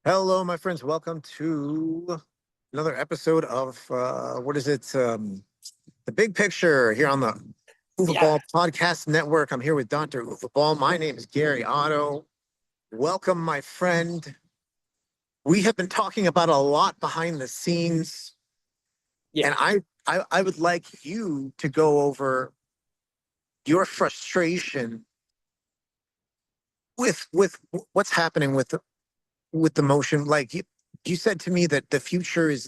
Hello, my friends. Welcome to another episode of what is it? The Big Picture here on the Uwe Yeah, Boll Podcast Network. I'm here with Dr. Uwe Boll. My name is Gary Otto. Welcome, my friend. We have been talking about a lot behind the scenes, yeah. and I would like you to go over your frustration with what's happening with the motion. Like you said to me that the future is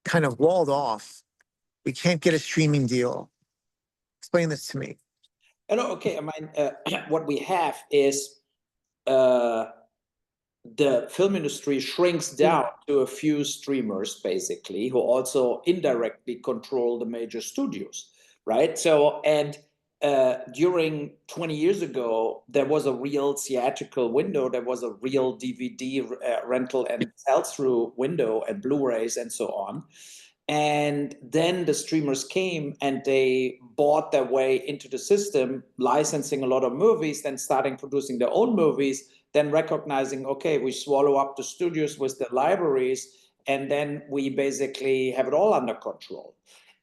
kind of walled off. We can't get a streaming deal. Explain this to me. Okay. I mean, what we have is uh, the film industry shrinks down to a few streamers, basically, who also indirectly control the major studios, right? During 20 years ago, there was a real theatrical window, there was a real DVD rental and sell-through window, and Blu-rays and so on. And then the streamers came and they bought their way into the system, licensing a lot of movies, then starting producing their own movies, then recognizing, okay, we swallow up the studios with the libraries, and then we basically have it all under control.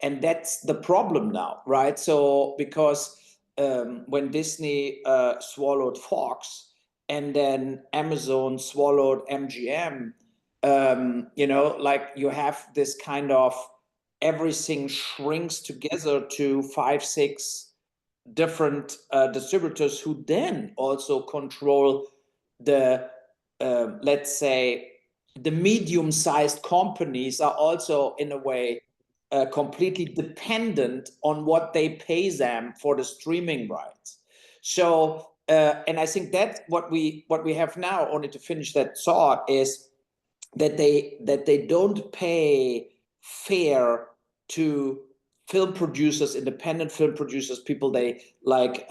And that's the problem now, right? So, because when Disney swallowed Fox and then Amazon swallowed MGM, like you have this kind of everything shrinks together to five, six different distributors who then also control the, let's say, the medium-sized companies are also in a way completely dependent on what they pay them for the streaming rights. So, and I think that's what we have now. Only to finish that thought is that they don't pay fair to film producers, independent film producers, people they like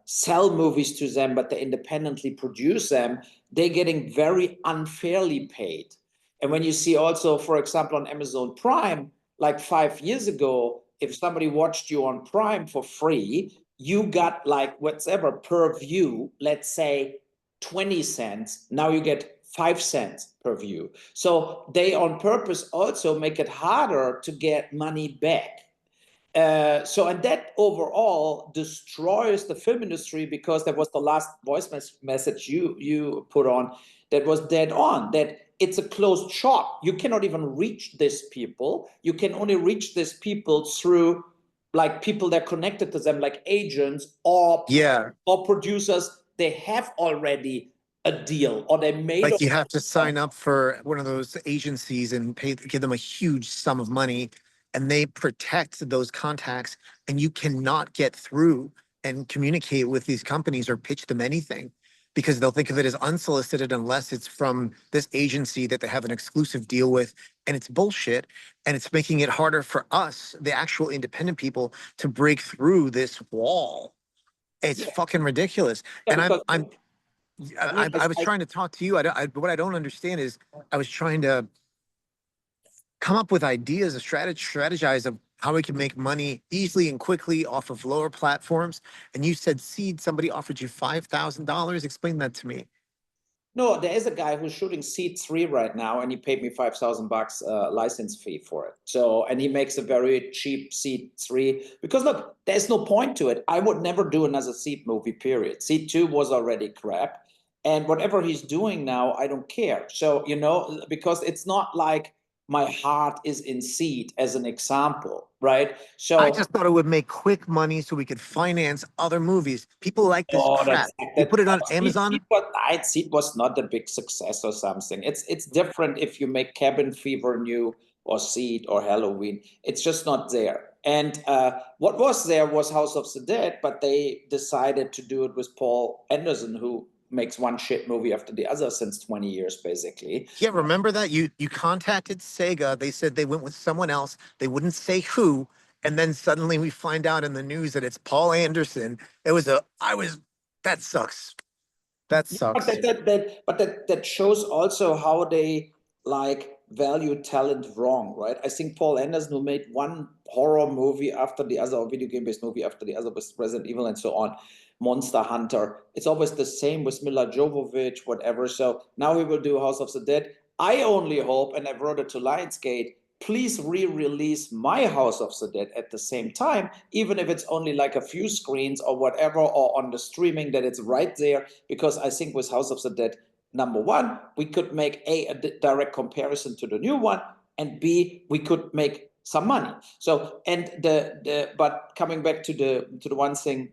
sell movies to them, but they independently produce them. They're getting very unfairly paid. And when you see also, for example, on Amazon Prime, like 5 years ago, if somebody watched you on Prime for free, you got like whatever per view, let's say 20 cents. Now you get 5 cents per view. So they on purpose also make it harder to get money back. And that overall destroys the film industry, because that was the last voice message you put on, that was dead on, that it's a closed shop. You cannot even reach these people. You can only reach these people through like people that are connected to them, like agents Yeah, or producers. They have already a deal, or they made like you a have to sign up for one of those agencies and give them a huge sum of money, and they protect those contacts, and you cannot get through and communicate with these companies or pitch them anything because they'll think of it as unsolicited unless it's from this agency that they have an exclusive deal with, and it's bullshit, and it's making it harder for us, the actual independent people, to break through this wall. It's yeah, fucking ridiculous. yeah, And because I mean, I was I trying to talk to you. What I don't understand is I was trying to come up with ideas, strategize of how we can make money easily and quickly off of lower platforms. And you said Seed, somebody offered you $5,000. Explain that to me. No, there is a guy who's shooting Seed 3 right now, and he paid me $5,000 license fee for it. So, and he makes a very cheap Seed 3, because look, there's no point to it. I would never do another Seed movie, period. Seed 2 was already crap. And whatever he's doing now, I don't care. So, because it's not like my heart is in Seed as an example, right? I So, just thought it would make quick money so we could finance other movies. People like this oh, crap. You put it on Amazon. Seed was not a big success or something. It's different if you make Cabin Fever new, or Seed, or Halloween. It's just not there. And what was there was House of the Dead, but they decided to do it with Paul Anderson, who makes one shit movie after the other since 20 years, basically. Yeah, remember that you contacted Sega. They said they went with someone else. They wouldn't say who, and then suddenly we find out in the news that it's Paul Anderson. It was a I was that sucks. That Yeah, but sucks. that shows also how they like value talent wrong, right? I think Paul Anderson, who made one horror movie after the other, or video game based movie after the other, with Resident Evil and so on, Monster Hunter. It's always the same with Mila Jovovich, whatever. So now he will do House of the Dead. I only hope, and I wrote it to Lionsgate, please re-release my House of the Dead at the same time, even if it's only like a few screens or whatever, or on the streaming, that it's right there. Because I think with House of the Dead, number one, we could make a direct comparison to the new one, and B, we could make some money. So, and but coming back to the one thing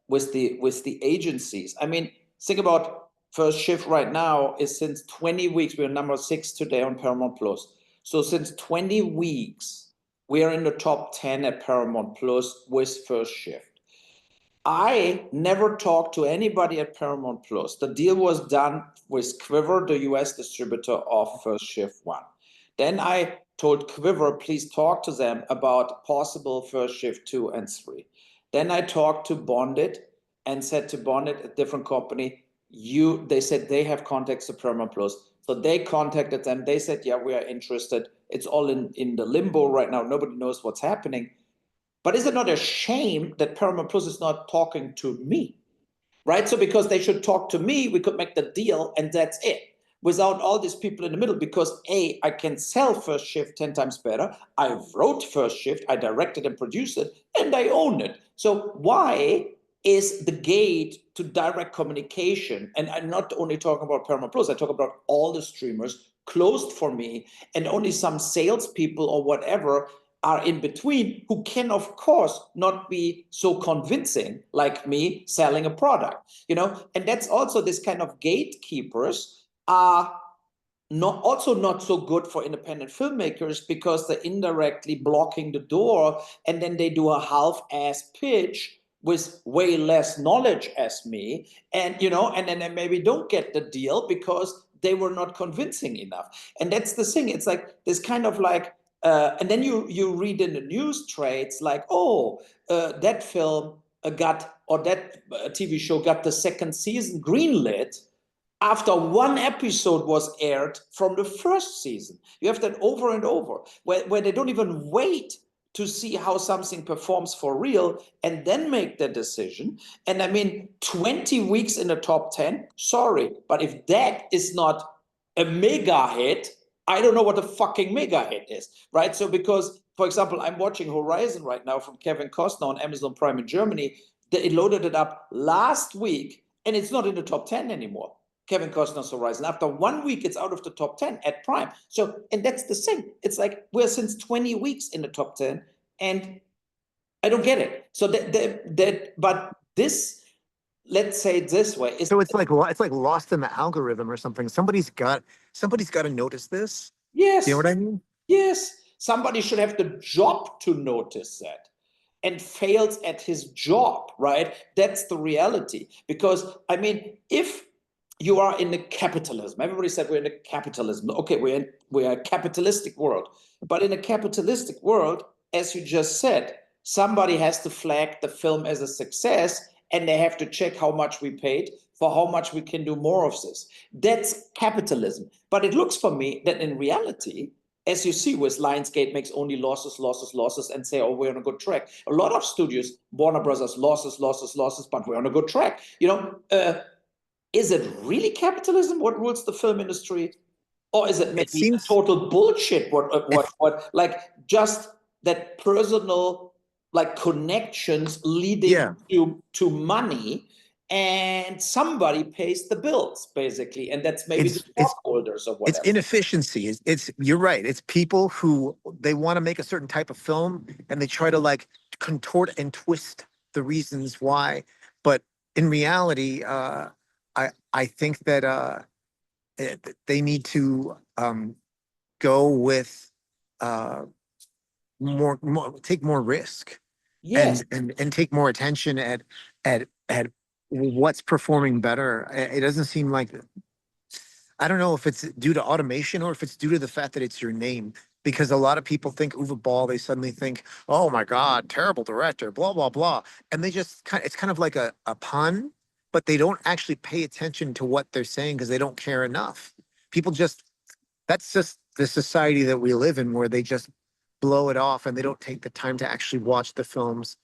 with the agencies, I mean, think about First Shift right now is since 20 weeks. We're number 6 today on Paramount Plus. So since 20 weeks, we are in the top 10 at Paramount Plus with First Shift. I never talked to anybody at Paramount Plus. The deal was done with Quiver, the US distributor of First Shift 1. Then I told Quiver, please talk to them about possible First Shift 2 and 3. Then I talked to Bonded and said to Bonded, a different company, they said they have contacts to Paramount Plus. So they contacted them. They said, yeah, we are interested. It's all in the limbo right now. Nobody knows what's happening. But is it not a shame that Paramount Plus is not talking to me? Right? So because they should talk to me, we could make the deal and that's it. Without all these people in the middle, because A, I can sell First Shift 10 times better. I wrote First Shift, I directed and produced it, and I own it. So why is the gate to direct communication, and I'm not only talking about Paramount Plus, I talk about all the streamers, closed for me, and only some salespeople or whatever are in between, who can, of course, not be so convincing like me selling a product, And that's also this kind of gatekeepers are not so good for independent filmmakers, because they're indirectly blocking the door, and then they do a half-ass pitch with way less knowledge as me, and and then they maybe don't get the deal because they were not convincing enough. And that's the thing. It's like this kind of like, and then you read in the news trades like, that film got, or that TV show got the second season greenlit after one episode was aired from the first season. You have that over and over, where they don't even wait to see how something performs for real and then make the decision. And I mean, 20 weeks in the top 10, sorry, but if that is not a mega hit, I don't know what a fucking mega hit is, right? So because, for example, I'm watching Horizon right now from Kevin Costner on Amazon Prime in Germany. They loaded it up last week and it's not in the top 10 anymore. Kevin Costner's Horizon. After 1 week, it's out of the top 10 at Prime. So, and that's the thing. It's like we're since 20 weeks in the top 10, and I don't get it. So but this, let's say it this way. So it's like lost in the algorithm or something. Somebody's got to notice this. Yes. You know what I mean? Yes. Somebody should have the job to notice that, and fails at his job, right? That's the reality. Because, I mean, if you are in the capitalism, everybody said we're in a capitalism. Okay, we're a capitalistic world. But in a capitalistic world, as you just said, somebody has to flag the film as a success, and they have to check how much we paid for how much we can do more of this. That's capitalism. But it looks for me that in reality, as you see with Lionsgate makes only losses, and say, oh, we're on a good track. A lot of studios, Warner Brothers, losses, but we're on a good track. Is it really capitalism what rules the film industry? Or is it maybe total bullshit? What like just that personal like connections leading to money, and somebody pays the bills basically, and that's maybe the stockholders or whatever. It's inefficiency. You're right. It's people who they want to make a certain type of film, and they try to like contort and twist the reasons why. But in reality, I think that they need to go with take more risk, Yes. and take more attention at what's performing better. It doesn't seem like, I don't know if it's due to automation or if it's due to the fact that it's your name. Because a lot of people think Uwe Boll, they suddenly think, oh my God, terrible director, blah, blah, blah. And they just it's kind of like a pun, but they don't actually pay attention to what they're saying because they don't care enough. That's just the society that we live in, where they just blow it off and they don't take the time to actually watch the films.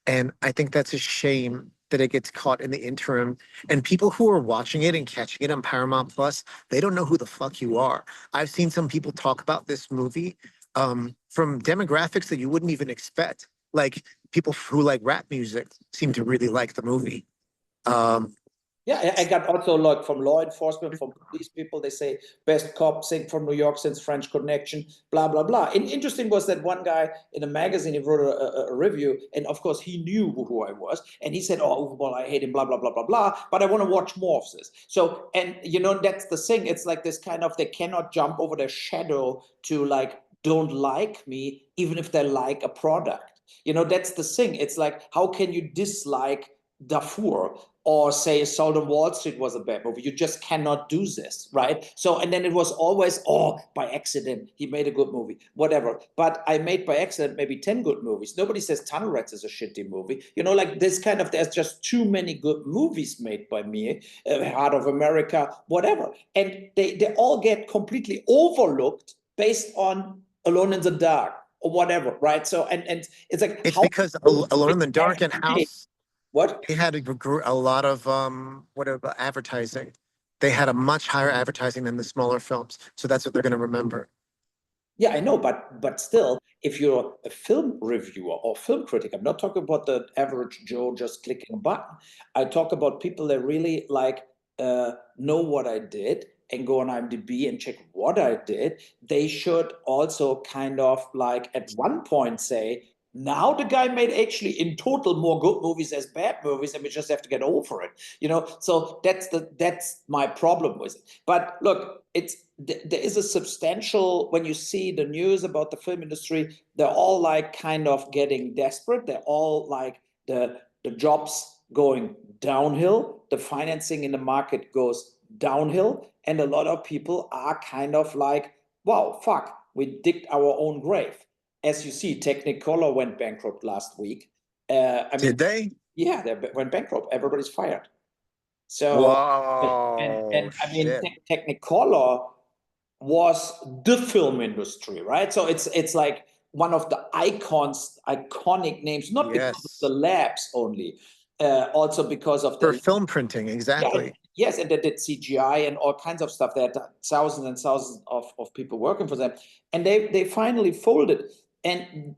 And I think that's a shame. that it gets caught in the interim. And people who are watching it and catching it on Paramount Plus, they don't know who the fuck you are. I've seen some people talk about this movie from demographics that you wouldn't even expect. Like people who like rap music seem to really like the movie. Um, Yeah, I got also like from law enforcement, from police people, they say best cop thing from New York since French Connection, blah, blah, blah. And interesting was that one guy in a magazine, he wrote a review, and of course he knew who I was. And he said, oh, Uwe Boll, I hate him, blah, blah, blah, blah, blah, but I want to watch more of this. So, and that's the thing. It's like this kind of, they cannot jump over their shadow to like, don't like me, even if they like a product. That's the thing. It's like, how can you dislike Darfur or say Salt on Wall Street was a bad movie? You just cannot do this, right? So, and then it was always, oh, by accident, he made a good movie, whatever. But I made by accident maybe 10 good movies. Nobody says Tunnel Rats is a shitty movie. Like this kind of, there's just too many good movies made by me, Heart of America, whatever. And they all get completely overlooked based on Alone in the Dark or whatever, right? So, and it's like, it's because Alone in the Dark and House, what? they had a lot of whatever advertising. They had a much higher advertising than the smaller films, so that's what they're going to remember. Yeah, I know, but still, if you're a film reviewer or film critic, I'm not talking about the average Joe just clicking a button. I talk about people that really like know what I did and go on IMDb and check what I did. They should also kind of like at one point say, now the guy made actually in total more good movies as bad movies, and we just have to get over it. So that's my problem with it. But look, there is a substantial, when you see the news about the film industry, they're all like kind of getting desperate. They're all like the jobs going downhill, the financing in the market goes downhill, and a lot of people are kind of like, wow, fuck, we digged our own grave. As you see, Technicolor went bankrupt last week. Did they? Yeah, they went bankrupt. Everybody's fired. So, Whoa, I mean, shit. Technicolor was the film industry, right? So it's like one of the iconic names, not because of the Yes. labs only, also because of For the film printing, yeah, exactly. yes, and they did CGI and all kinds of stuff. They had thousands and thousands of people working for them, and they finally folded. And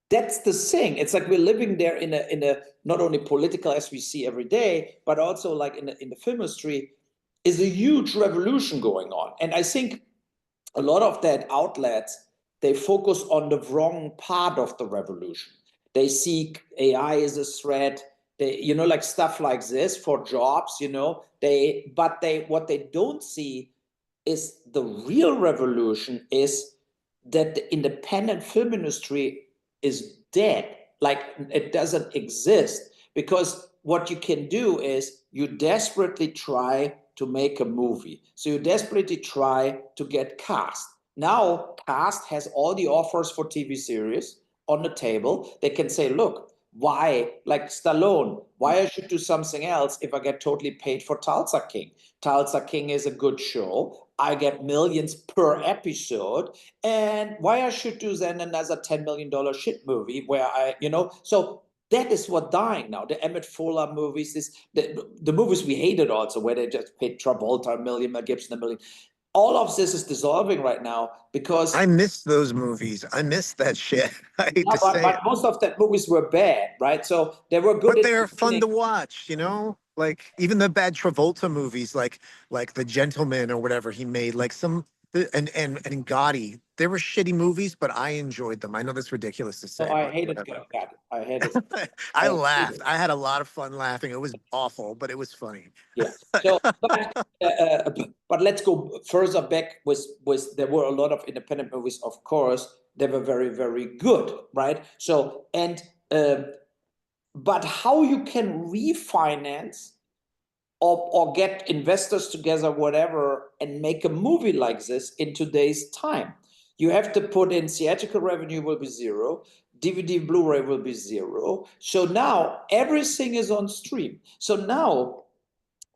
that's the thing. It's like we're living there in a not only political as we see every day, but also like in the film industry is a huge revolution going on. And I think a lot of that outlets, they focus on the wrong part of the revolution. They see AI as a threat. They, like stuff like this for jobs, but what they don't see is the real revolution is that the independent film industry is dead. Like it doesn't exist, because what you can do is you desperately try to make a movie. So you desperately try to get cast. Now cast has all the offers for TV series on the table. They can say, look, why, like Stallone, why I should do something else if I get totally paid for Tulsa King? Tulsa King is a good show. I get millions per episode. And why I should do then another $10 million shit movie where so that is what dying now. The Emmett Fuller movies, the movies we hated also, where they just paid Travolta a million, Mel Gibson a million. All of this is dissolving right now because I miss those movies. I miss that shit. I hate yeah, to say but it. most of that movies were bad, right? So they were good But at the they're fun beginning. to watch, Like even the bad Travolta movies, like The Gentleman or whatever he made, like and Gotti. They were shitty movies, but I enjoyed them. I know that's ridiculous to So say, I but hated whatever. God. I hated. I I hated laughed. it. I had a lot of fun laughing. It was awful, but it was funny. Yeah. So, but let's go further back with there were a lot of independent movies, of course. They were very, very good, right? So, and but how you can refinance or get investors together, whatever, and make a movie like this in today's time? You have to put in theatrical revenue will be zero, DVD, Blu-ray will be zero. So now everything is on stream. So now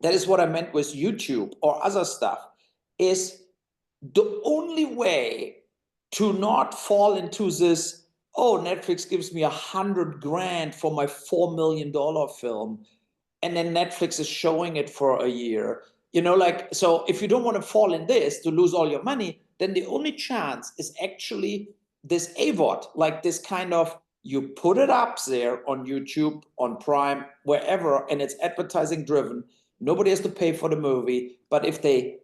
that is what I meant with YouTube or other stuff, is the only way to not fall into this, oh, Netflix gives me $100,000 for my $4 million film. and then Netflix is showing it for a year. You know, like, so if you don't want to fall in this to lose all your money, then the only chance is actually this AVOD, like this kind of, you put it up there on YouTube, on Prime, wherever, and it's advertising driven. Nobody has to pay for the movie, but if they,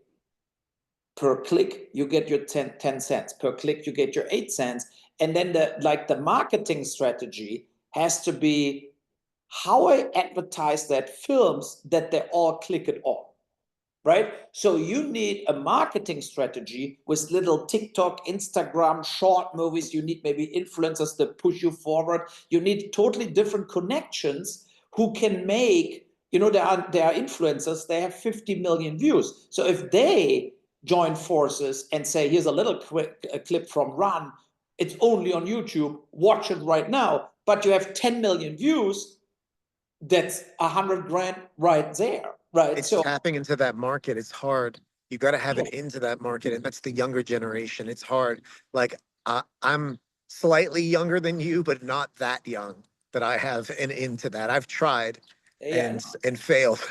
per click, you get your 10 cents. Per click, you get your 8 cents. And then the marketing strategy has to be how I advertise that films that they all click it on. Right? So you need a marketing strategy with little TikTok, Instagram, short movies. You need maybe influencers that push you forward. You need totally different connections who can make, you know, there are influencers, they have 50 million views. So if they join forces and say, here's a little clip from Run, it's only on YouTube, watch it right now, but you have 10 million views, that's 100 grand right there. Right. It's So tapping into that market. It's hard. You got to have it into that market. And that's the younger generation. It's hard. Like I'm slightly younger than you, but not that young that I have an into that. I've tried yeah, and failed.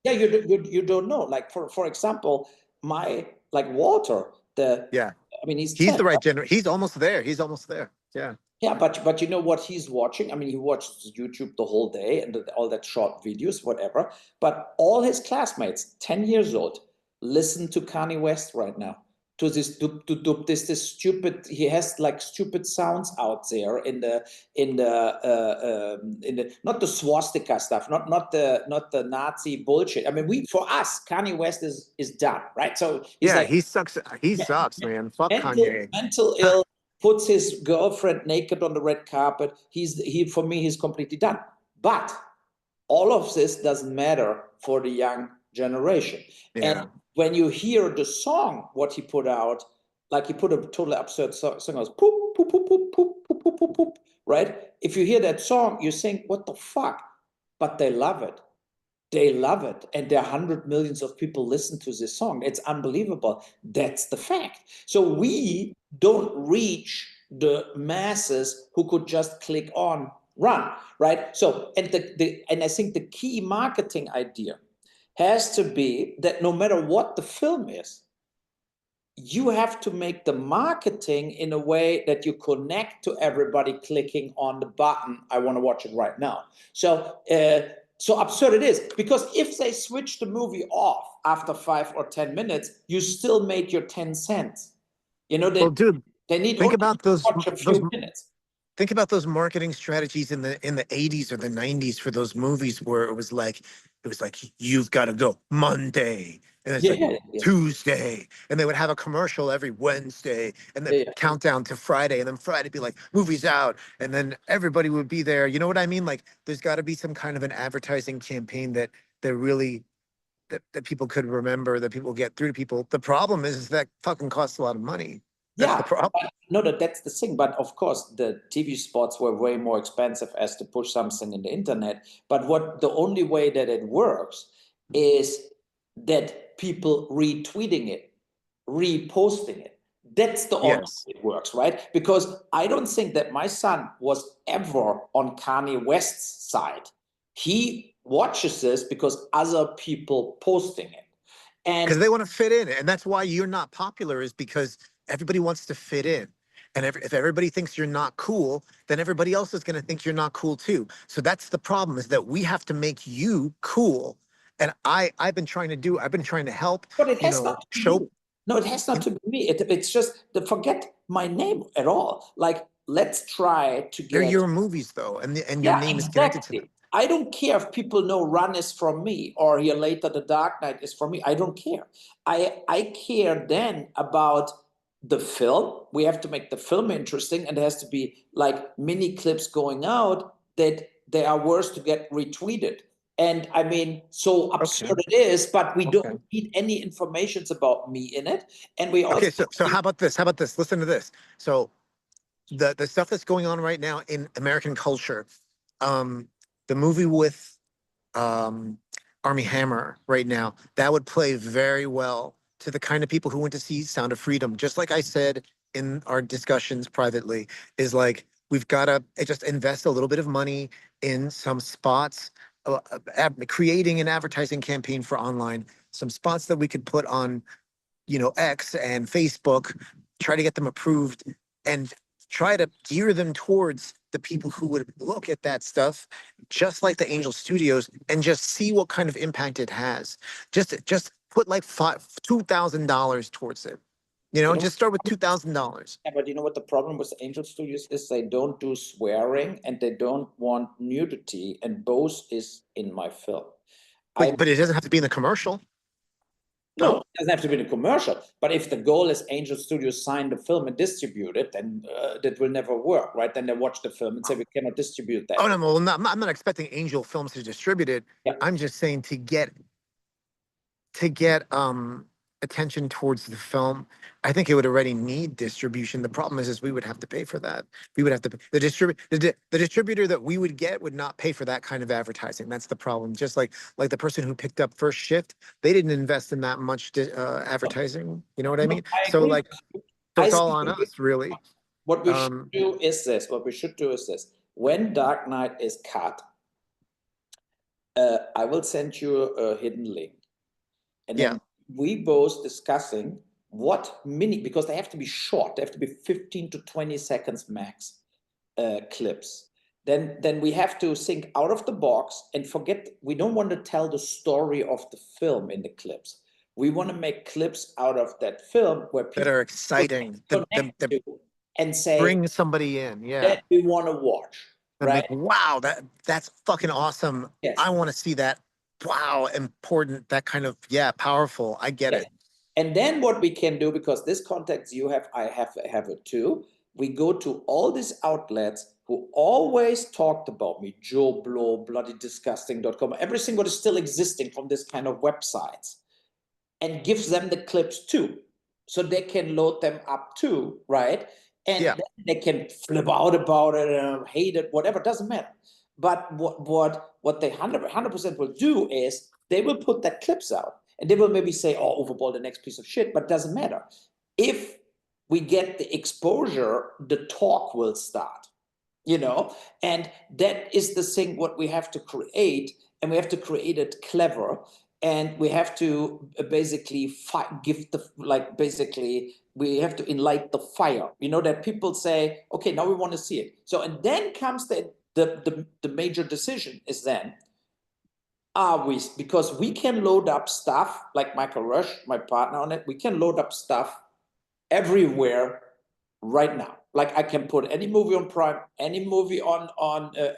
yeah, you don't know. Like for example, my like Walter, Yeah. I mean, he's He's 10. the right gener. He's almost there. He's almost there. Yeah. Yeah, but you know what he's watching? I mean, he watches YouTube the whole day and all that short videos, whatever. But all his classmates, 10 years old, listen to Kanye West right now. To this doop doop doop, this stupid. He has like stupid sounds out there in the not the swastika stuff, not the Nazi bullshit. I mean, we for us, Kanye West is done, right? So he's Yeah. like He sucks. He sucks, man. Fuck Kanye. mental ill, puts his girlfriend naked on the red carpet. For me, he's completely done. But all of this doesn't matter for the young generation. Yeah. And when you hear the song, what he put out, like he put a totally absurd song, goes poop, poop, poop, poop, poop, poop, poop, poop, poop, right? If you hear that song, you think, what the fuck? But they love it. They love it. And there are 100 millions of people listen to this song. It's unbelievable. That's the fact. So we don't reach the masses who could just click on Run, right? So, and I think the key marketing idea has to be that no matter what the film is, you have to make the marketing in a way that you connect to everybody clicking on the button, I want to watch it right now. So absurd it is, because if they switch the movie off after 5 or 10 minutes, you still made your 10 cents. You know, Well, dude, they need think only about to watch a few minutes. think about those marketing strategies in the 80s or the 90s for those movies where it was like you've got to go Monday and it's Yeah, like yeah, Tuesday, and they would have a commercial every Wednesday and then yeah. countdown to Friday, and then Friday be like movies out, and then everybody would be there. You know what I mean? Like there's got to be some kind of an advertising campaign that really that people could remember, that people get through to people. The problem is that fucking costs a lot of money. That's Yeah, the problem. no, that's the thing. But of course, the TV spots were way more expensive as to push something in the internet. But what the only way that it works is that people retweeting it, reposting it. That's the only Yes. way it works, right? Because I don't think that my son was ever on Kanye West's side. He watches this because other people posting it. Because And they want to fit in, and that's why you're not popular, is because everybody wants to fit in. And if everybody thinks you're not cool, then everybody else is going to think you're not cool too. So that's the problem, is that we have to make you cool. And I've been trying to help, but it has not to be show. me. No, it has not to be me. It's just forget my name at all. Like, let's try to They're get. your movies though, and your Yeah, name is connected to them. exactly. I don't care if people know Run is from me or here later The Dark Knight is from me. I don't care. I care then about the film. We have to make the film interesting, and there has to be like mini clips going out that they are worth to get retweeted. And I mean, so Okay. absurd it is, but we Okay. don't need any informations about me in it. And we also Okay. So how about this? How about this? Listen to this. So the stuff that's going on right now in American culture, um, the movie with Army Hammer right now, that would play very well to the kind of people who went to see Sound of Freedom. Just like I said in our discussions privately, is like we've got to just invest a little bit of money in some spots, creating an advertising campaign for online, some spots that we could put on, X and Facebook, try to get them approved and try to gear them towards the people who would look at that stuff, just like the Angel Studios, and just see what kind of impact it has. Just put like $2,000 towards it. You know, Just start with $2,000. yeah, but you know what the problem with Angel Studios is? They don't do swearing and they don't want nudity, and both is in my film. But it doesn't have to be in the commercial. No, it doesn't have to be in a commercial. But if the goal is Angel Studios sign the film and distribute it, then that will never work, right? Then they watch the film and say we cannot distribute that. Oh no, well, I'm not expecting Angel Films to distribute it. Yeah. I'm just saying to get attention towards the film, I think it would already need distribution. The problem is we would have to pay for that. We would have to the distributor that we would get would not pay for that kind of advertising. That's the problem. Just like the person who picked up First Shift, they didn't invest in that much advertising. You know what I mean? So it's all on us, really. What we should do is this. What we should do is this. When Dark Knight is cut, I will send you a hidden link, and then we both discussing because they have to be short. They have to be 15 to 20 seconds max clips. Then we have to think out of the box and forget. We don't want to tell the story of the film in the clips. We want to make clips out of that film where people that are exciting, and say bring somebody in, that we want to watch. And right? Wow, that's fucking awesome. Yes. I want to see that. Wow, important. That kind of powerful. I get it. And then what we can do, because this context you have, I have it too. We go to all these outlets who always talked about me, Joe Blow, bloodydisgusting.com, everything what is still existing from this kind of websites, and gives them the clips too, so they can load them up too, right? And then they can flip out about it, hate it, whatever, doesn't matter. But what they 100% will do is they will put that clips out, and they will maybe say, "Oh, Uwe Boll, the next piece of shit," but it doesn't matter. If we get the exposure, the talk will start, and that is the thing what we have to create, and we have to create it clever. And we have to basically we have to enlight the fire, that people say, okay, now we want to see it. So, and then comes the major decision is then, because we can load up stuff like Michael Rush, my partner on it, we can load up stuff everywhere right now. Like I can put any movie on Prime, any movie on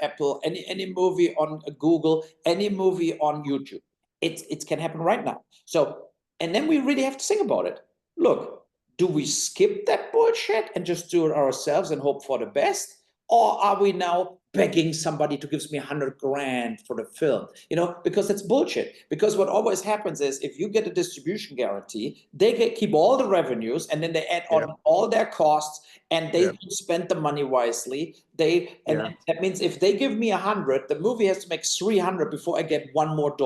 Apple, any movie on Google, any movie on YouTube. It can happen right now. So, and then we really have to think about it. Look, do we skip that bullshit and just do it ourselves and hope for the best? Or are we now begging somebody to give me $100,000 for the film? Because that's bullshit. Because what always happens is if you get a distribution guarantee, they keep all the revenues and then they add on all their costs and they spend the money wisely. That means if they give me 100, the movie has to make 300 before I get $1 more.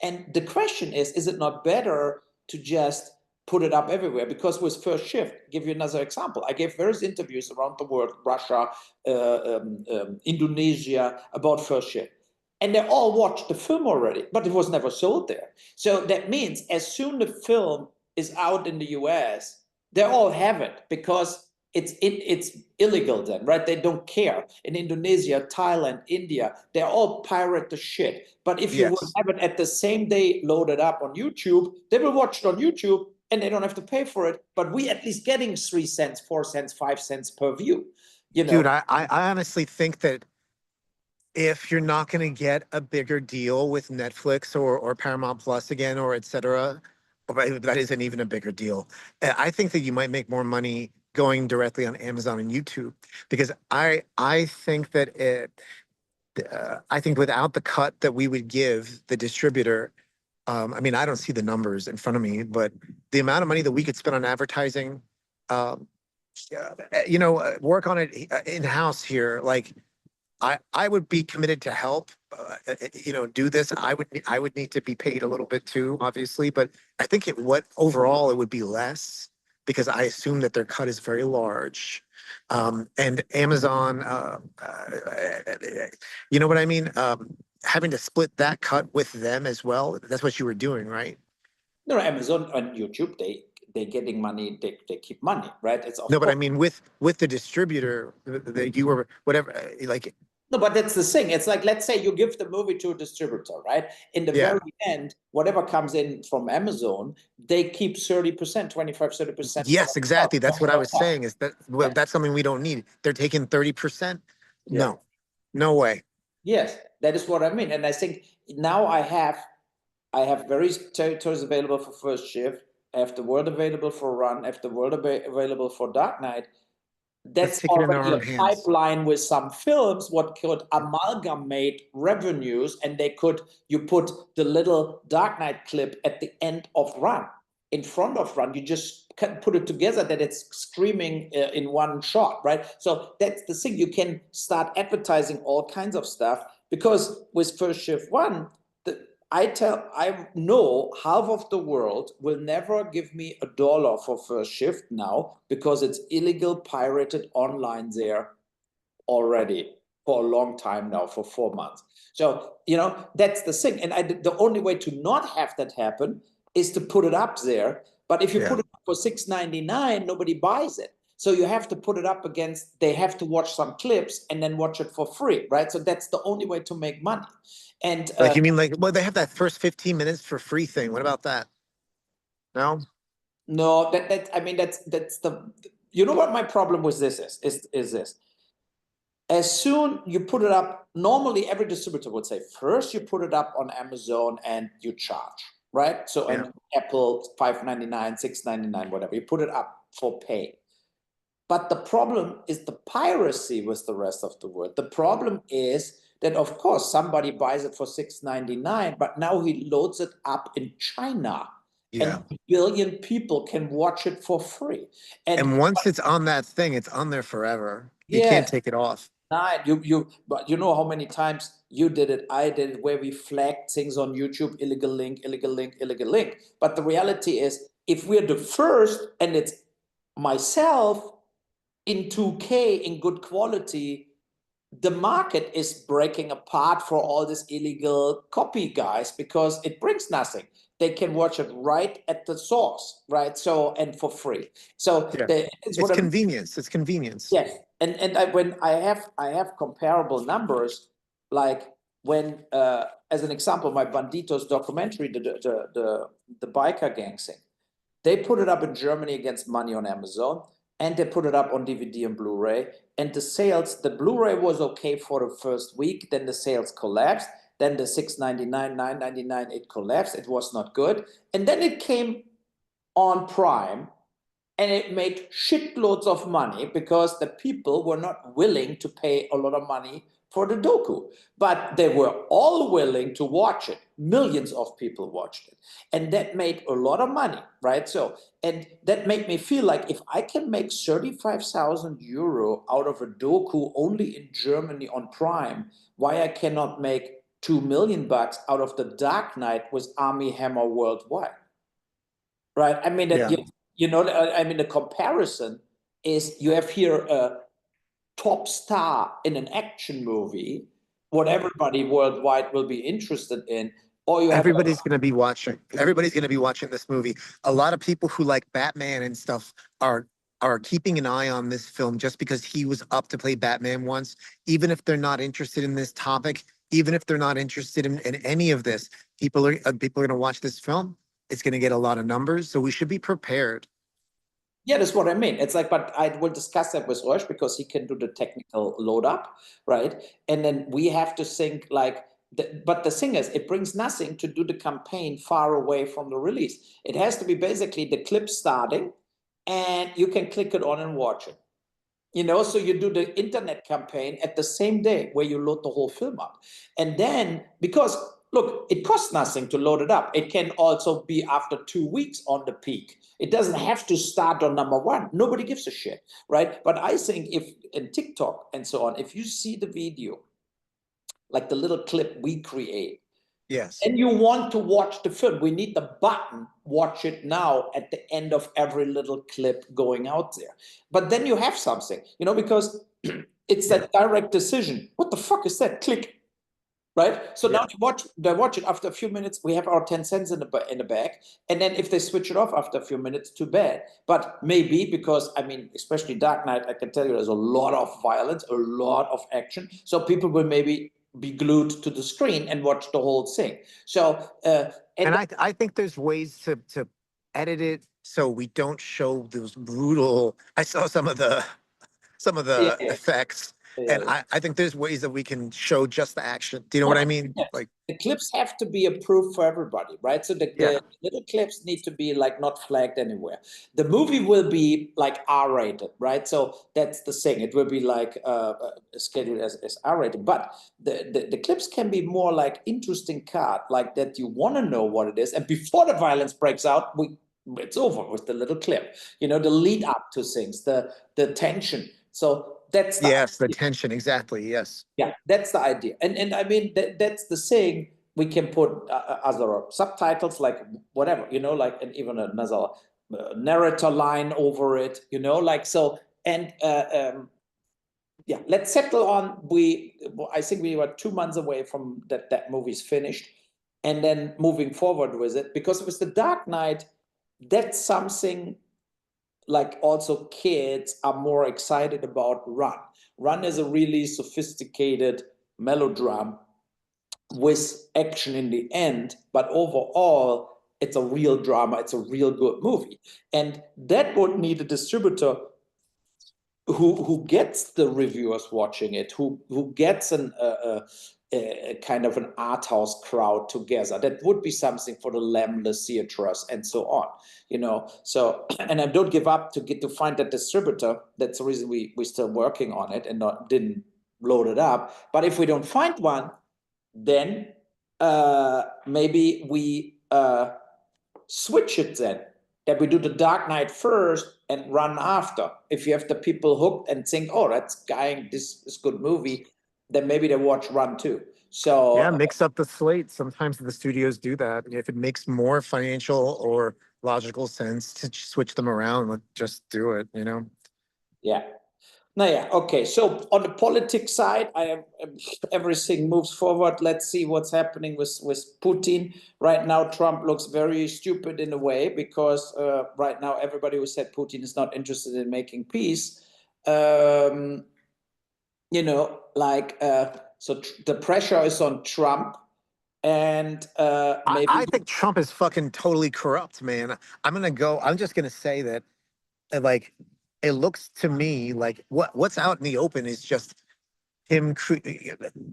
And the question is it not better to just put it up everywhere? Because with First Shift, give you another example. I gave various interviews around the world, Russia, Indonesia, about First Shift. And they all watched the film already, but it was never sold there. So that means as soon the film is out in the US, they all have it because it's illegal then, right? They don't care. In Indonesia, Thailand, India, they all pirate the shit. But if you will have it at the same day loaded up on YouTube, they will watch it on YouTube and they don't have to pay for it. But we at least getting 3 cents, 4 cents, 5 cents per view. Dude, I honestly think that if you're not going to get a bigger deal with Netflix or Paramount Plus again, or et cetera, that isn't even a bigger deal. I think that you might make more money going directly on Amazon and YouTube, because I think that I think without the cut that we would give the distributor, I mean, I don't see the numbers in front of me, but the amount of money that we could spend on advertising, work on it in-house here, like I would be committed to help, do this. I would need to be paid a little bit too, obviously, but I think overall it would be less. because I assume that their cut is very large. And Amazon, you know what I mean? Having to split that cut with them as well. That's what you were doing, right? No, Amazon and YouTube, they getting money, they keep money, right? It's of No, but I course. mean with the distributor that you were whatever, like No, but that's the thing. It's like, let's say you give the movie to a distributor, right? In the yeah. very end, whatever comes in from Amazon, they keep 30%, 25, 30% for Yes, exactly. That's what I was themselves. saying is that well, that's something we don't need. They're taking 30%. Yeah. No, no way. Yes, that is what I mean. And I think now I have various territories available for first shift. I have the world available for Run. I have the world available for Dark Knight. Let's That's take it in already our a own hands. pipeline with some films what could amalgamate revenues, and you put the little Dark Knight clip at the end of Run, in front of Run. You just can put it together that it's streaming in one shot, right? So that's the thing. You can start advertising all kinds of stuff, because with First Shift One, I know half of the world will never give me $1 for first shift now, because it's illegal pirated online there already for a long time now, for 4 months. So, that's the thing. And the only way to not have that happen is to put it up there. But if you Yeah. put it up for $6.99, nobody buys it. So you have to put it up against, they have to watch some clips and then watch it for free, right? So that's the only way to make money. And Like you mean like well, they have that first 15 minutes for free thing. What about that? No? no, I mean, that's the, what my problem with this is this. As soon you put it up, normally every distributor would say, first you put it up on Amazon and you charge, right? So, Yeah. and Apple, $5.99, $6.99, whatever, you put it up for pay. But the problem is the piracy with the rest of the world. The problem is that, of course, somebody buys it for $6.99, but now he loads it up in China, and Yeah. a billion people can watch it for free. And And once it's on that thing, it's on there forever. You can't yes, take it off. but you know how many times you did it, I did it, where we flagged things on YouTube, illegal link, illegal link, illegal link. But the reality is, if we're the first, and it's myself in 2K in good quality, the market is breaking apart for all these illegal copy guys, because it brings nothing. They can watch it right at the source, right? So, and for free. So Yeah. it's It's what I'm. convenience. It's convenience. Yes, and when I have comparable numbers, like when as an example, my Banditos documentary, the biker gang thing, they put it up in Germany against money on Amazon, and they put it up on DVD and Blu-ray. And the Blu-ray was okay for the first week, then the sales collapsed. Then the $6.99, $9.99, it collapsed. It was not good. And then it came on Prime, and it made shitloads of money, because the people were not willing to pay a lot of money for the doku, but they were all willing to watch it. Millions of people watched it, and that made a lot of money, right? So, and that made me feel like, if I can make 35,000 euro out of a doku only in Germany on Prime, why I cannot make 2 million bucks out of the Dark Knight with Army Hammer worldwide? Right? I mean, Yeah. I mean, the comparison is, you have here a top star in an action movie, what everybody worldwide will be interested in, or you have Everybody's going to be watching. Everybody's going to be watching this movie. A lot of people who like Batman and stuff are keeping an eye on this film just because he was up to play Batman once. Even if they're not interested in this topic, even if they're not interested in any of this, people are going to watch this film. It's going to get a lot of numbers, so we should be prepared. Yeah, that's what I mean. It's like, but I will discuss that with Roche, because he can do the technical load up, right? And then we have to think like, but the thing is, it brings nothing to do the campaign far away from the release. It has to be basically the clip starting, and you can click it on and watch it. So you do the internet campaign at the same day where you load the whole film up. And then, because look, it costs nothing to load it up. It can also be after 2 weeks on the peak. It doesn't have to start on number one. Nobody gives a shit, right? But I think, if in TikTok and so on, if you see the video, like the little clip we create, Yes. And you want to watch the film. We need the button, watch it now, at the end of every little clip going out there. But then you have something, because it's that direct decision. What the fuck is that? Click. Right. So now they watch it after a few minutes. We have our 10 cents in the bag. And then if they switch it off after a few minutes, too bad. But maybe because, especially Dark Knight, I can tell you there's a lot of violence, a lot of action. So people will maybe be glued to the screen and watch the whole thing. So, and I think there's ways to edit it so we don't show those brutal. I saw some of the effects. And I think there's ways that we can show just the action. Do you know what I mean? Yes. Like The clips have to be approved for everybody, right? So the little clips need to be like not flagged anywhere. The movie will be like R-rated, right? So that's the thing. It will be like scheduled as R-rated, but the clips can be more like interesting cut, like that you want to know what it is. And before the violence breaks out, it's over with the little clip. The lead up to things, the tension. So that's the tension, exactly. Yes. Yeah, that's the idea. And that's the thing. We can put other subtitles, like whatever, like, and even another narrator line over it, like so. And let's settle on, I think we were 2 months away from that movie's finished, and then moving forward with it, because with the Dark Knight, that's something like also kids are more excited about. Run is a really sophisticated melodrama with action in the end, but overall, it's a real drama. It's a real good movie. And that would need a distributor who gets the reviewers watching it, who gets a kind of an art house crowd together. That would be something for the Lambless theaters and so on, So, and I don't give up to find that distributor. That's the reason we're still working on it and didn't load it up. But if we don't find one, then maybe we switch it then. That we do the Dark Knight first and Run after. If you have the people hooked and think, oh, this is good movie, then maybe they watch Run too. So mix up the slate. Sometimes the studios do that. If it makes more financial or logical sense to switch them around, just do it, Yeah. Okay. So on the politics side, everything moves forward. Let's see what's happening with Putin. Right now, Trump looks very stupid in a way, because right now everybody who said Putin is not interested in making peace, so the pressure is on Trump, and maybe I think Trump is fucking totally corrupt, man. I'm just gonna say that, like, it looks to me like what's out in the open is just him.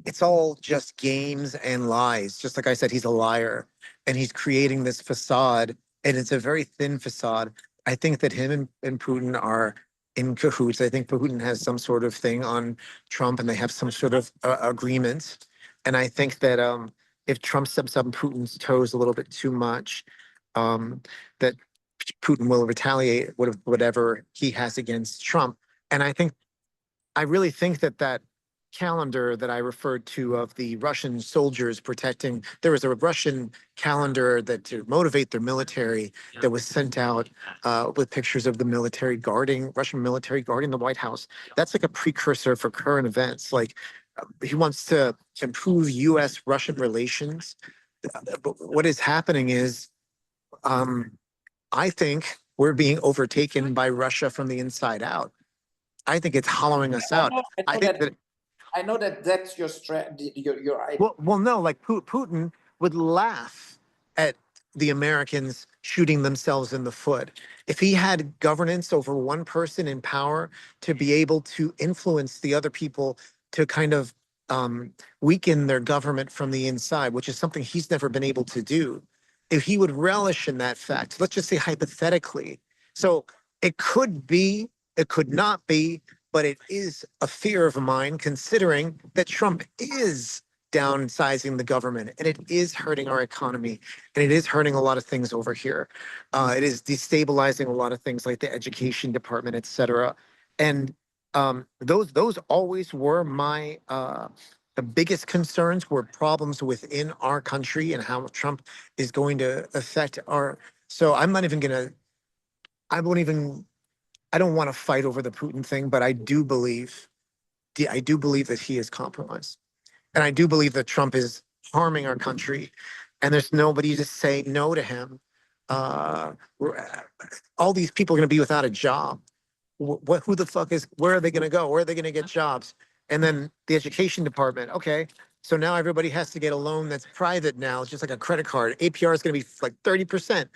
It's all just games and lies. Just like I said, he's a liar, and he's creating this facade, and it's a very thin facade. I think that him and Putin are in cahoots. I think Putin has some sort of thing on Trump, and they have some sort of agreement. And I think that if Trump steps on Putin's toes a little bit too much, that Putin will retaliate whatever he has against Trump. And I really think that calendar that I referred to of the Russian soldiers protecting, there was a Russian calendar that to motivate their military that was sent out with pictures of the Russian military guarding the White House. That's like a precursor for current events. Like he wants to improve U.S.-Russian relations. But what is happening is, I think we're being overtaken by Russia from the inside out. I think it's hollowing us out. I know that that's your strategy. Your idea. Well, no, like Putin would laugh at the Americans shooting themselves in the foot. If he had governance over one person in power to be able to influence the other people to kind of weaken their government from the inside, which is something he's never been able to do, if he would relish in that fact, let's just say hypothetically. So it could be, it could not be, but it is a fear of mine, considering that Trump is downsizing the government, and it is hurting our economy, and it is hurting a lot of things over here. It is destabilizing a lot of things like the education department, et cetera. And those always were my The biggest concerns were problems within our country and how Trump is going to affect our. So I'm not even gonna. I won't even. I don't want to fight over the Putin thing, but I do believe. I do believe that he is compromised, and I do believe that Trump is harming our country, and there's nobody to say no to him. Uh, all these people are going to be without a job. What? Who the fuck is? Where are they going to go? Where are they going to get jobs? And then the education department. Okay, so now everybody has to get a loan that's private now. It's just like a credit card. APR is going to be like 30%.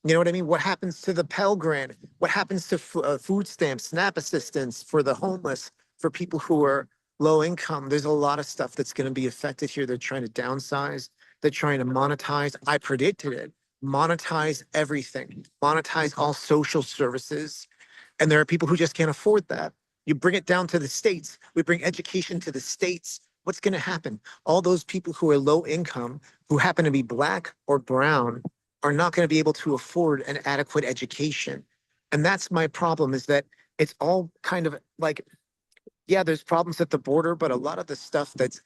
You know what I mean? What happens to the Pell Grant? What happens to food stamps, SNAP assistance for the homeless, for people who are low income? There's a lot of stuff that's going to be affected here. They're trying to downsize. They're trying to monetize. I predicted it. Monetize everything. Monetize all social services. And there are people who just can't afford that. You bring it down to the states. We bring education to the states. What's going to happen? All those people who are low income, who happen to be black or brown, are not going to be able to afford an adequate education. And that's my problem, is that it's all kind of like, yeah, there's problems at the border, but a lot of the stuff that's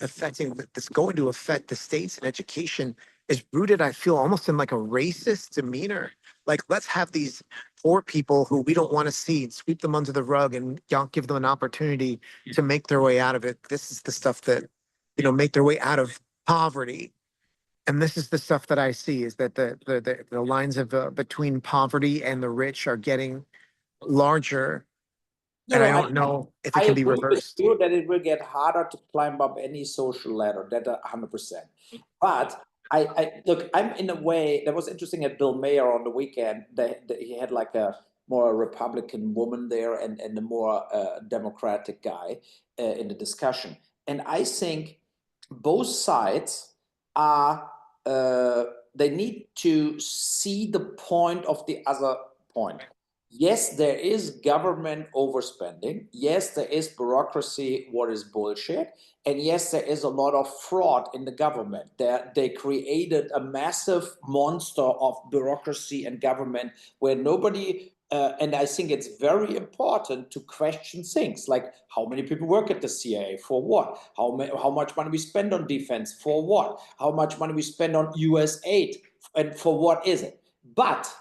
going to affect the states and education is rooted, I feel, almost in like a racist demeanor. Like, let's have these poor people who we don't want to see and sweep them under the rug and don't give them an opportunity to make their way out of it. This is the stuff that, make their way out of poverty. And this is the stuff that I see, is that the lines of between poverty and the rich are getting larger, and I don't know if it I can be agree with reversed. you that it will get harder to climb up any social ladder. That 100%. But I look. I'm in a way that was interesting at Bill Mayer on the weekend. He had like a more Republican woman there and a more Democratic guy in the discussion. And I think both sides are. They need to see the point of the other point. Yes, there is government overspending. Yes, there is bureaucracy, what is bullshit. And yes, there is a lot of fraud in the government. They created a massive monster of bureaucracy and government where nobody, and I think it's very important to question things like how many people work at the CIA, for what? How much money we spend on defense, for what? How much money we spend on US aid, and for what is it? But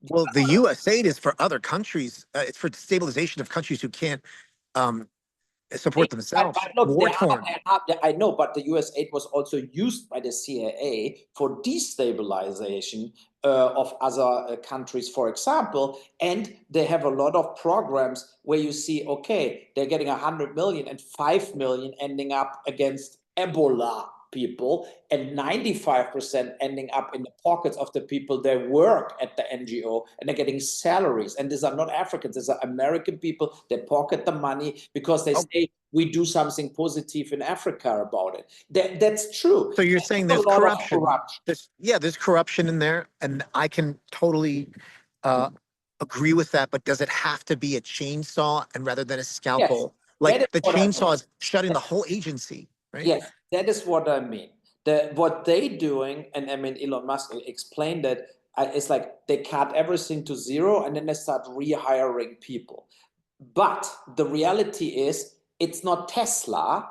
Well, the U.S. aid is for other countries. It's for stabilization of countries who can't um, support themselves. look, War torn. I know, but the US aid was also used by the CIA for destabilization of other countries, for example. And they have a lot of programs where you see, okay, they're getting 100 million and 5 million ending up against Ebola people, and 95% ending up in the pockets of the people that work at the NGO, and they're getting salaries. And these are not Africans, these are American people. They pocket the money because they say we do something positive in Africa about it. That's true. So you're saying A there's lot of corruption. corruption. There's corruption in there, and I can totally uh, agree with that. But does it have to be a chainsaw and rather than a Yes, scalpel? that is Like the what I mean. chainsaw is shutting the whole agency, right? Yes, that is what I mean. What they doing, and I mean Elon Musk explained that it's like they cut everything to zero and then they start rehiring people. But the reality is, it's not Tesla,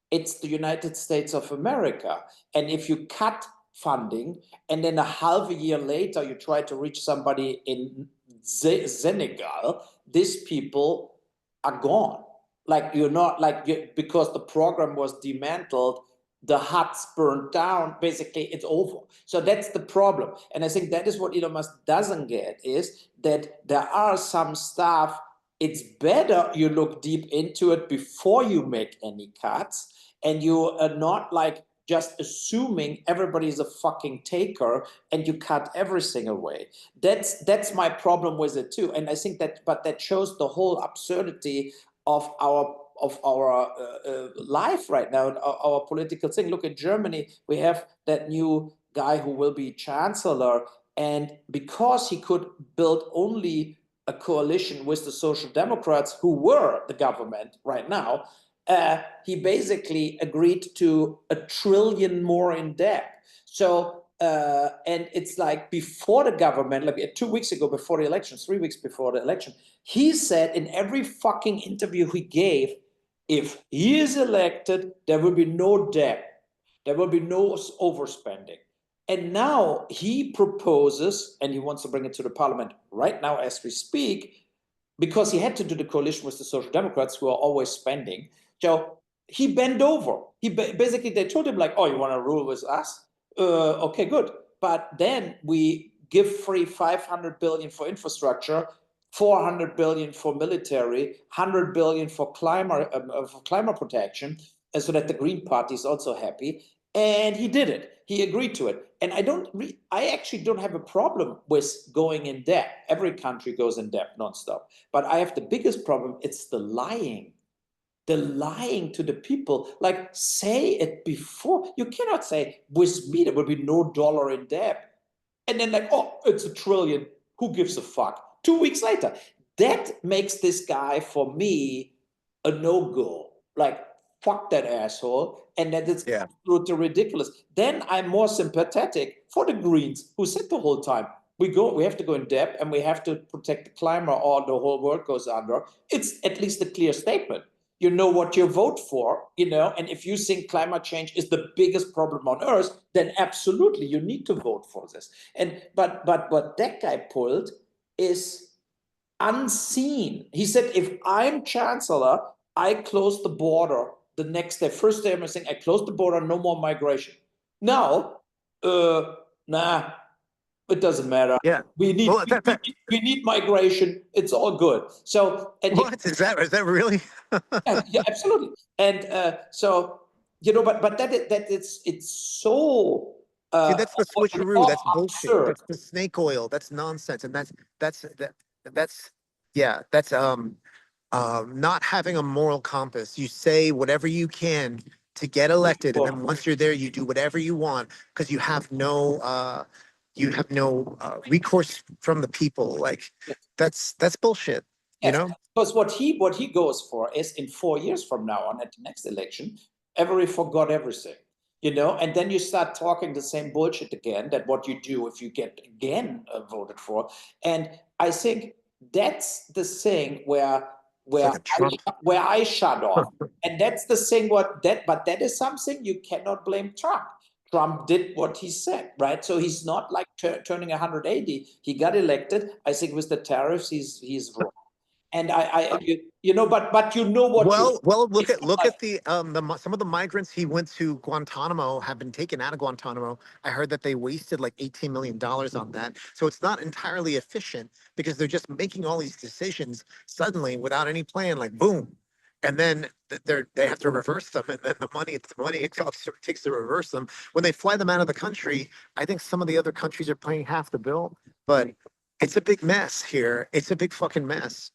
it's the United States of America. And if you cut funding and then a half a year later you try to reach somebody in Senegal, these people are gone. Like you're not like because the program was dismantled, the huts burned down, basically it's over. So that's the problem. And I think that is what Elon Musk doesn't get, is that there are some stuff, it's better you look deep into it before you make any cuts, and you are not like just assuming everybody is a fucking taker and you cut everything away. That's my problem with it too. And I think that shows the whole absurdity of our life right now, our political thing. Look at Germany. We have that new guy who will be chancellor, and because he could build only a coalition with the Social Democrats, who were the government right now, he basically agreed to $1 trillion more in debt. So, and it's like before the government, like 2 weeks ago, before the election, 3 weeks before the election, he said in every fucking interview he gave, If he is elected, there will be no debt. There will be no overspending. And now he proposes, and he wants to bring it to the parliament right now as we speak, because he had to do the coalition with the Social Democrats who are always spending. So he bent over. Basically, they told him like, oh, you want to rule with us? Okay, good. But then we give free 500 billion for infrastructure, 400 billion for military, 100 billion for climate protection, and so that the Green Party is also happy. And he did it. He agreed to it. And I actually don't have a problem with going in debt. Every country goes in debt nonstop. But I have the biggest problem. It's the lying to the people. Like, say it before. You cannot say, with me, there will be no dollar in debt. And then like, oh, it's $1 trillion. Who gives a fuck? 2 weeks later. That makes this guy, for me, a no-go. Like, fuck that asshole. And that it's absolutely ridiculous. Then I'm more sympathetic for the Greens, who said the whole time, we have to go in debt and we have to protect the climate or the whole world goes under. It's at least a clear statement. You know what you vote for, and if you think climate change is the biggest problem on earth, then absolutely you need to vote for this. But what that guy pulled is unseen. He said, if I'm chancellor, I close the border the next day. First day, I'm saying, I close the border, no more migration. Now, nah, it doesn't matter. Yeah. We need migration. It's all good. So, and what is that really? yeah, absolutely. And so, but it's so. See, that's the switcheroo. That's bullshit. Absurd. That's the snake oil. That's nonsense. And that's not having a moral compass. You say whatever you can to get elected, and then once you're there, you do whatever you want because you have no recourse from the people. Like that's bullshit. Yes, because what he goes for is in 4 years from now on at the next election, everybody forgot everything. And then you start talking the same bullshit again, that what you do if you get again voted for. And I think that's the thing where I shut off. And that's the thing but that is something you cannot blame Trump. Trump did what he said, right? So he's not like turning 180. He got elected. I think with the tariffs, he's wrong. And but well, look at the some of the migrants he went to Guantanamo have been taken out of Guantanamo. I heard that they wasted like $18 million on that. So it's not entirely efficient because they're just making all these decisions suddenly without any plan, like boom. And then they have to reverse them, and then the money it takes to reverse them. When they fly them out of the country, I think some of the other countries are paying half the bill, but it's a big mess here. It's a big fucking mess.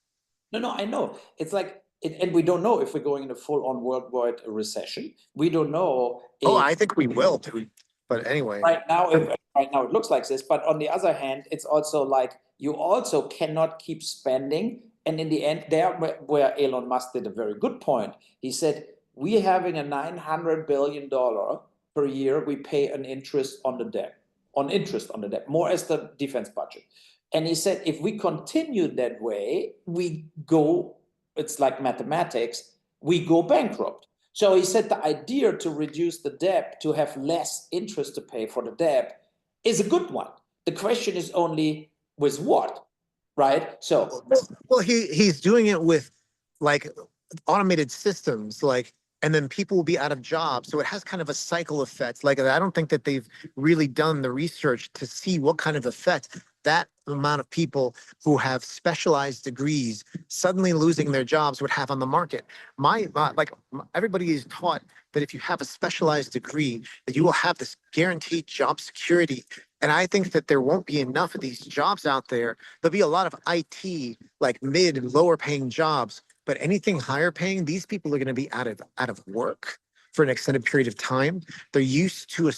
No, I know. It's like, and we don't know if we're going in a full-on worldwide recession. We don't know. I think we will, dude. But anyway, right now it looks like this. But on the other hand, it's also like you also cannot keep spending. And in the end, there where Elon Musk did a very good point. He said, we're having a $900 billion per year. We pay an interest on the debt, more as the defense budget. And he said, if we continue that way, it's like mathematics, we go bankrupt. So he said the idea to reduce the debt, to have less interest to pay for the debt, is a good one. The question is only with what, right? So, well, he's doing it with like automated systems, and then people will be out of jobs. So it has kind of a cycle effect. Like, I don't think that they've really done the research to see what kind of effect that amount of people who have specialized degrees suddenly losing their jobs would have on the market. Everybody is taught that if you have a specialized degree, that you will have this guaranteed job security. And I think that there won't be enough of these jobs out there. There'll be a lot of IT, like mid and lower paying jobs, but anything higher paying, these people are going to be out of work for an extended period of time. They're used to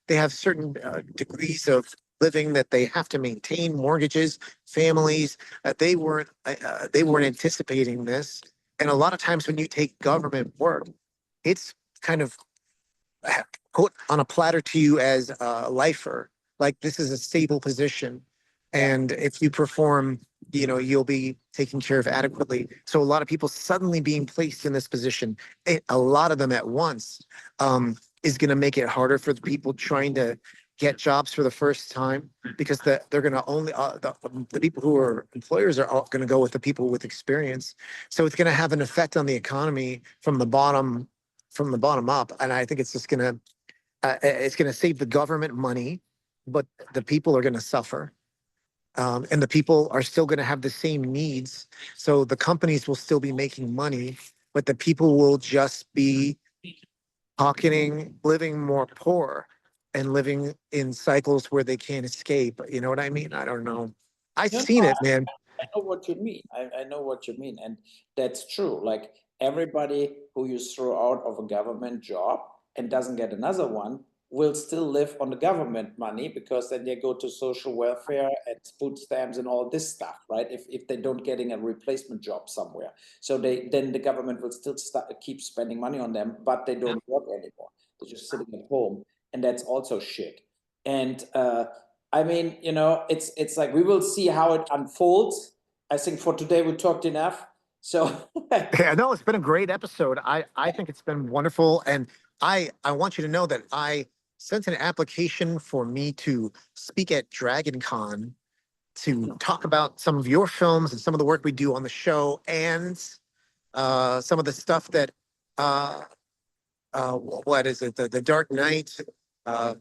they have certain degrees of living that they have to maintain, mortgages, families. They weren't anticipating this. And a lot of times when you take government work, it's kind of put on a platter to you as a lifer. Like, this is a stable position. And if you perform you'll be taken care of adequately. So a lot of people suddenly being placed in this position, a lot of them at once, is going to make it harder for the people trying to get jobs for the first time, because they're going to only the people who are employers are all going to go with the people with experience. So it's going to have an effect on the economy from the bottom up. And I think it's just going to it's going to save the government money, but the people are going to suffer. And the people are still going to have the same needs. So the companies will still be making money, but the people will just be pocketing, living more poor and living in cycles where they can't escape. You know what I mean? I don't know. I've No, no, seen it, man. I know what you mean. I know what you mean. And that's true. Like everybody who you throw out of a government job and doesn't get another one will still live on the government money, because then they go to social welfare and food stamps and all this stuff, right? If they don't getting a replacement job somewhere. So then the government will still keep spending money on them, but they don't work anymore. They're just sitting at home. And that's also shit. And I mean, it's like we will see how it unfolds. I think for today we talked enough. So Yeah, no, it's been a great episode. I think it's been wonderful, and I want you to know that I sent an application for me to speak at Dragon Con to talk about some of your films and some of the work we do on the show, and some of the stuff that what is it, the Dark Knight, uh,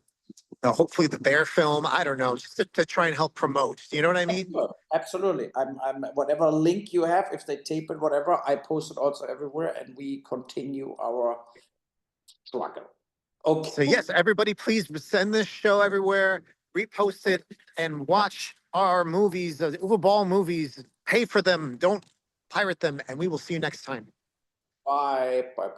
hopefully the Bear film. I don't know, just to try and help promote. You know what I mean? absolutely, I'm whatever link you have, if they tape it, whatever, I post it also everywhere, and we continue our struggle. Okay. So yes, everybody, please send this show everywhere, repost it, and watch our movies, the Uwe Boll movies. Pay for them, don't pirate them, and we will see you next time. Bye. Bye.